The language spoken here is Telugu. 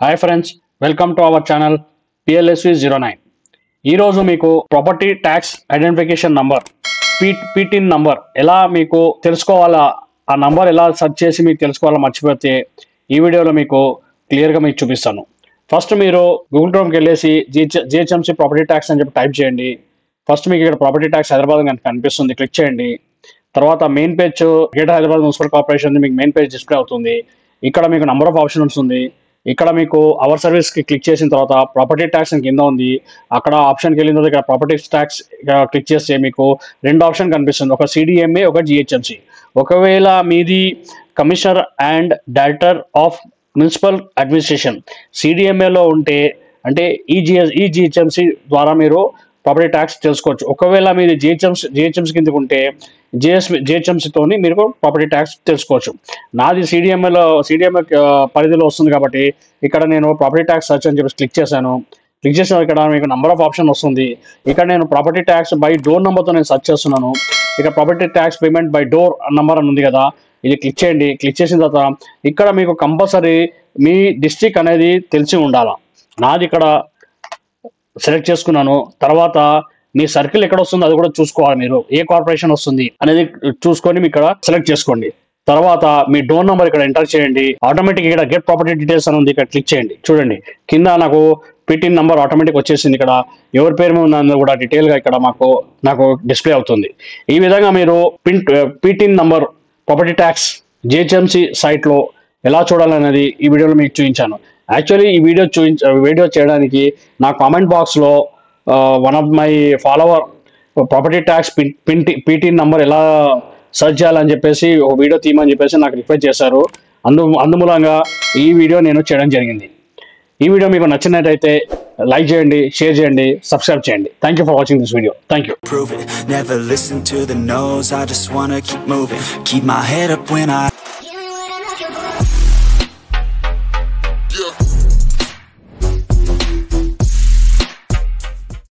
Hi friends, welcome to our channel PLSV09. ఈ రోజు మీకు property tax identification number పీటిన్ number ఎలా మీకు తెలుసుకోవాలా, ఆ నంబర్ ఎలా సెర్చ్ చేసి మీకు తెలుసుకోవాలా మర్చిపోతే ఈ వీడియోలో మీకు క్లియర్గా మీకు చూపిస్తాను. ఫస్ట్ మీరు గూగుల్ క్రోమ్కి వెళ్ళేసి జిహెచ్ఎంసీ ప్రాపర్టీ ట్యాక్స్ అని చెప్పి టైప్ చేయండి. ఫస్ట్ మీకు ఇక్కడ ప్రాపర్టీ ట్యాక్స్ హైదరాబాద్ కనిపిస్తుంది, క్లిక్ చేయండి. తర్వాత main page greater Hyderabad municipal corporation మీకు మెయిన్ పేజ్ డిస్ప్లే అవుతుంది. ఇక్కడ మీకు నంబర్ ఆఫ్ ఆప్షన్స్ ఉంది. ఇక్కడ మీకు అవర్ సర్వీస్కి క్లిక్ చేసిన తర్వాత ప్రాపర్టీ ట్యాక్స్ కింద ఉంది. అక్కడ ఆప్షన్కి వెళ్ళిన తర్వాత ఇక్కడ ప్రాపర్టీ ట్యాక్స్ క్లిక్ చేస్తే మీకు రెండు ఆప్షన్ కనిపిస్తుంది, ఒక సిడిఎంఏ, ఒక జిహెచ్ఎంసీ. ఒకవేళ మీది commissioner and director of municipal administration సిడిఎంఏలో ఉంటే అంటే ఈ జిహెచ్ఎంసీ ద్వారా మీరు ప్రాపర్టీ ట్యాక్స్ తెలుసుకోవచ్చు. ఒకవేళ మీది జిహెచ్ఎంసీ కిందకు ఉంటే జిహెచ్ఎంసీతోని మీరు ప్రాపర్టీ ట్యాక్స్ తెలుసుకోవచ్చు. నాది సిడిఎంఏ పరిధిలో వస్తుంది కాబట్టి ఇక్కడ నేను ప్రాపర్టీ ట్యాక్స్ సర్చ్ అని చెప్పి క్లిక్ చేశాను. క్లిక్ చేసిన ఇక్కడ మీకు నంబర్ ఆఫ్ ఆప్షన్ వస్తుంది. ఇక్కడ నేను ప్రాపర్టీ ట్యాక్స్ బై డోర్ నెంబర్తో నేను సర్చ్ చేస్తున్నాను. ఇక్కడ property tax payment by door number అని ఉంది కదా, ఇది క్లిక్ చేయండి. క్లిక్ చేసిన తర్వాత ఇక్కడ మీకు కంపల్సరీ మీ డిస్ట్రిక్ట్ అనేది తెలిసి ఉండాలి. నాది ఇక్కడ సెలెక్ట్ చేసుకున్నాను. తర్వాత మీ సర్కిల్ ఎక్కడ వస్తుంది అది కూడా చూసుకోవాలి. మీరు ఏ కార్పొరేషన్ వస్తుంది అనేది చూసుకొని మీ ఇక్కడ సెలెక్ట్ చేసుకోండి. తర్వాత మీ డోర్ నెంబర్ ఇక్కడ ఎంటర్ చేయండి. ఆటోమేటిక్ ఇక్కడ గెట్ ప్రాపర్టీ డీటెయిల్స్ అని ఉంది, ఇక్కడ క్లిక్ చేయండి. చూడండి కింద నాకు పీటిన్ నంబర్ ఆటోమేటిక్ వచ్చేసింది. ఇక్కడ ఎవరి పేరు మీద ఉన్నది కూడా డీటెయిల్గా ఇక్కడ నాకు డిస్ప్లే అవుతుంది. ఈ విధంగా మీరు పీటిన్ నంబర్ ప్రాపర్టీ ట్యాక్స్ జిహెచ్ఎంసీ సైట్లో ఎలా చూడాలనేది ఈ వీడియోలో మీకు చూపించాను. యాక్చువల్లీ ఈ వీడియో చేయడానికి నా కామెంట్ బాక్స్లో one of my follower property tax పీటిన్ number ఎలా సర్చ్ చేయాలని చెప్పేసి ఒక వీడియో తీయమని చెప్పేసి నాకు రిక్వెస్ట్ చేశారు. అందుమూలంగా ఈ వీడియో నేను చేయడం జరిగింది. ఈ వీడియో మీకు నచ్చినట్టయితే లైక్ చేయండి, షేర్ చేయండి, సబ్స్క్రైబ్ చేయండి. Thank you for watching this video. Thank you. Never listen to the no's, I just wanna keep moving. Keep my head up when I